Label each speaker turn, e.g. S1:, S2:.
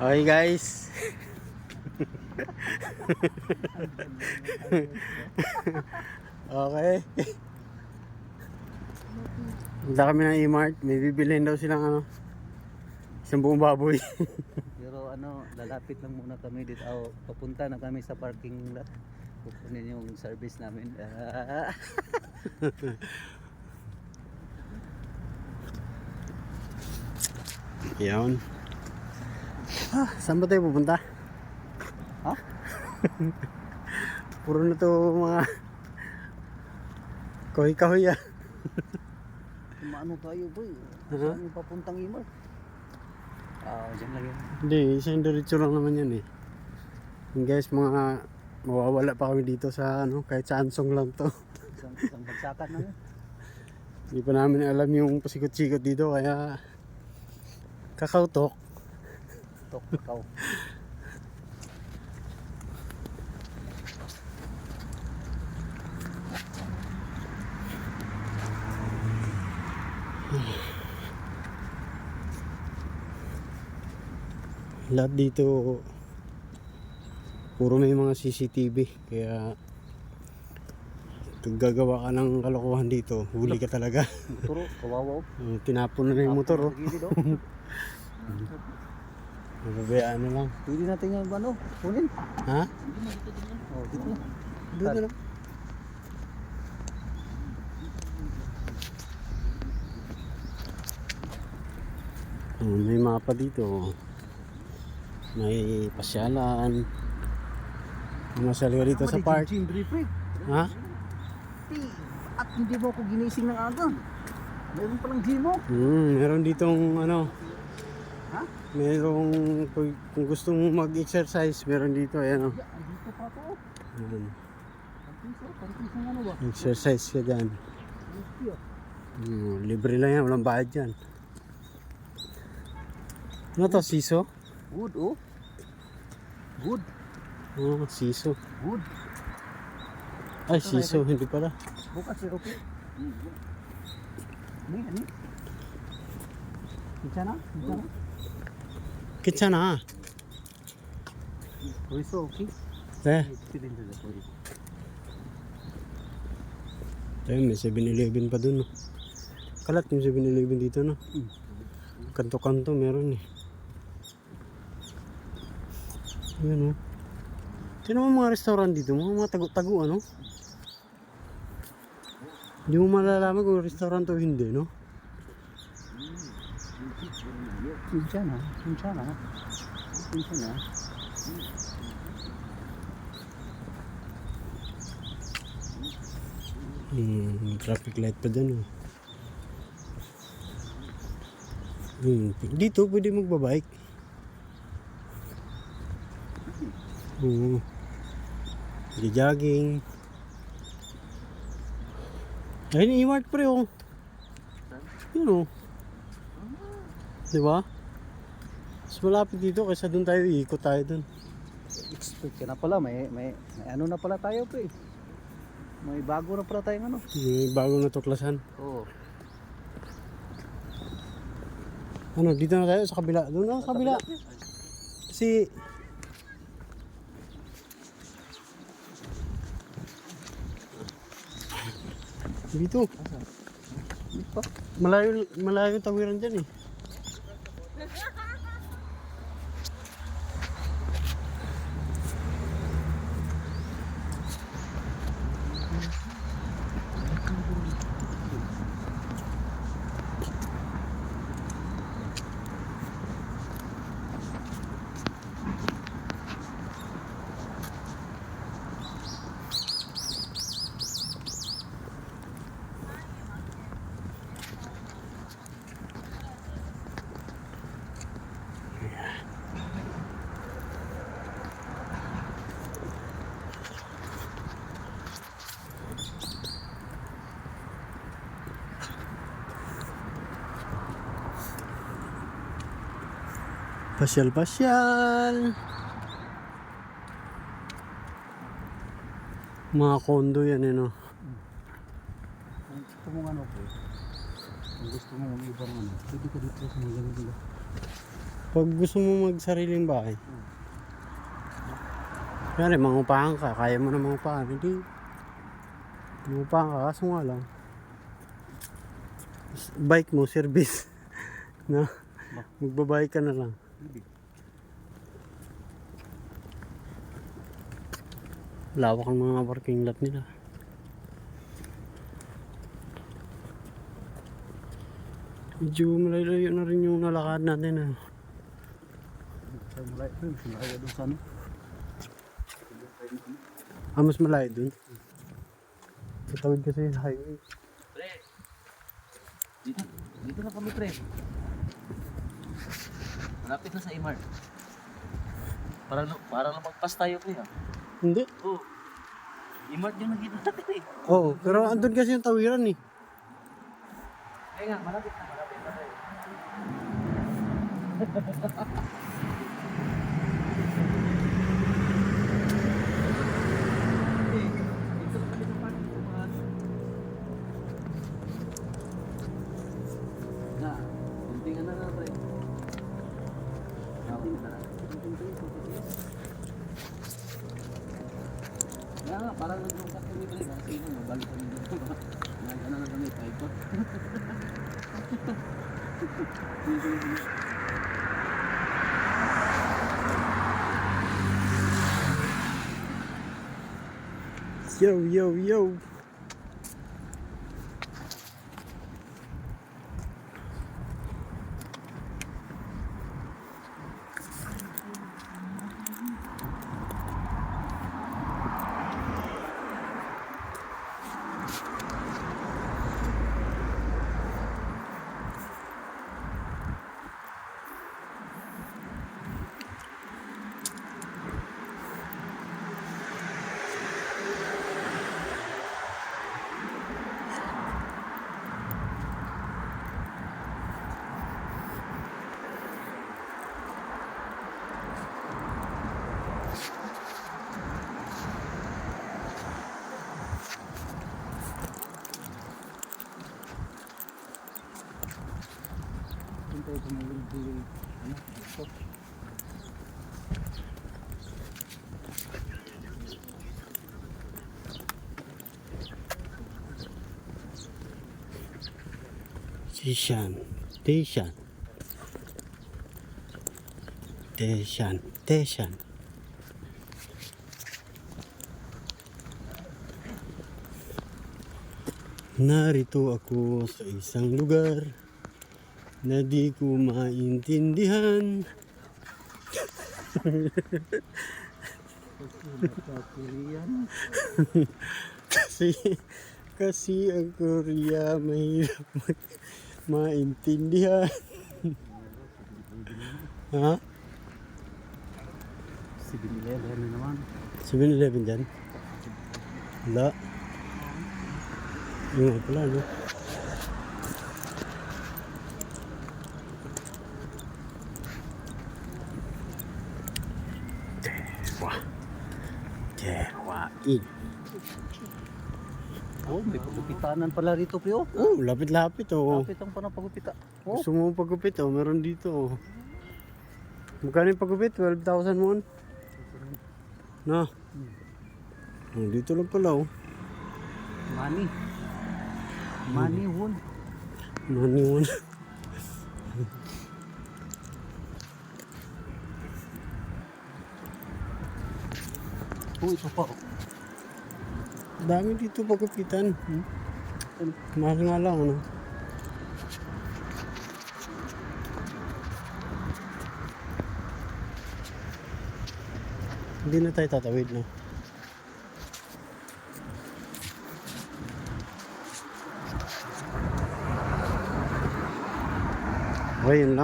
S1: Okay guys. Okay. Punta kami ng E-Mart. May bibilihin daw silang isang buong baboy.
S2: Pero lalapit lang muna kami dito. Papunta na kami sa parking lot. Kukunin yung service namin.
S1: Yan. Saan ba tayo pupunta?
S2: Ha?
S1: Puro na to mga kahoy-kahoy ah.
S2: Maano tayo boy? Saan yung papuntang Imar? Dyan lang yun.
S1: Hindi, isang diretso lang naman yan eh. Yung guys, mga mawawala pa kami dito sa kahit sa Ansong lang to.
S2: Isang bagsakan na yun.
S1: Hindi pa namin alam yung pasikot-sikot dito kaya kakautok.
S2: Tok, ikaw.
S1: Lahat dito puro may mga CCTV kaya pag gagawa ka ng kalokohan dito huli ka talaga.
S2: Turo, kawawa.
S1: Tinapon na yung motor oh.
S2: Gilid, oh.
S1: Nababayaan na lang.
S2: Pwede natin yung kunin.
S1: Ha?
S2: Dito na.
S1: Dito lang. May mapa dito. May pasyalan. Masal ka dito sa park. Ha?
S2: At hindi mo ako ginising ng aga. Meron palang gym mo.
S1: Meron ditong
S2: Ha?
S1: Merong kung gusto mo mag-exercise, meron dito ayan oh.
S2: Dito pa to.
S1: Ayan.
S2: Parang ano ba?
S1: Exercise ka dyan. Libre lang yan, walang bayad dyan. Ano to, siso?
S2: Wood, oh. Wood.
S1: Oh, siso.
S2: Wood.
S1: Ay, siso, hindi pala.
S2: Bukas si Rocky. Ano? Kita na?
S1: Kitsa na.
S2: Chorizo, okay?
S1: Ayun, may 7-Eleven pa dun. Kalat yung 7-Eleven dito, no? Kanto-kanto meron eh. Ayan, oh. Tignan mo mga restaurant dito, mga tagu-tagu, ano? Hindi mo malalaman kung restaurant o hindi, no?
S2: Pincha na.
S1: Traffic light pa dun, oh. Dito pwede magbabike. Jogging. Ayun, E-Mart pre, oh. Yun, oh. Diba? Mas malapit dito kaysa dun tayo, ikot tayo dun.
S2: Expect ka na pala, may ano na pala tayo pre. May bago na pala tayong ano.
S1: May bagong natuklasan.
S2: Oo.
S1: Dito na tayo sa kabila. Doon na sa kabila. Kasi dito. Malayo yung tawiran dyan eh. Pasyal-pasyal. Mga kondo yan eh, no?
S2: Kung gusto mo po, kung gusto mo ibang pwede ka dito sa mga ganito.
S1: Pag gusto mo magsariling bahay, kaya mangupahan ka, kaya mo na mangupahan, hindi mangupahan ka, kaso nga lang, bike mo, service, na, magbabike ka na lang. Lawak ang mga parking lot nila. Medyo malayo na rin yung nalakad natin.
S2: Malayo doon sa ano.
S1: Mas malayo dun. Sa tawid kasi yung highway.
S2: Pre, dito na kami pre. Malapit na sa Imart. Para lang magpas tayo pre ha.
S1: Hindi.
S2: Oo. Imart yung nakita natin eh.
S1: Oo, pero andun kasi yung tawiran eh.
S2: Kaya nga, malapit na pre. Dito na kami sa parking kumahan. Na, kuntingan na pre. Kaya nga, parang nag-rungkat kami pre. Kasi yun, mabalik kami dito. Nagana na kami, paikot.
S1: Yo, yo, yo.
S2: Hintay ko na yung ano, ito.
S1: Station. Station. Station. Station. Narito ako sa isang lugar na di ko maintindihan. kasi ang Korea mahirap maintindihan. Ha?
S2: 7-Eleven na naman.
S1: 7-Eleven dyan? Wala. Yung nga pala, no? Dewa.
S2: Oh, may pagupitanan pala rito pre oh.
S1: Oh, lapit-lapit oh.
S2: Lapit ang panapagupita. Oh,
S1: Gusto mo pagupit oh, meron dito oh. Magkano yung pagupit? 12,000 won? Na? Oh, dito lang pala oh.
S2: money. Money won.
S1: Money won.
S2: Oh, ito pa oh.
S1: Dami dito pagupitan. Mahal nga lang ano. Hindi na tayo tatawid no. Okay, yun lang.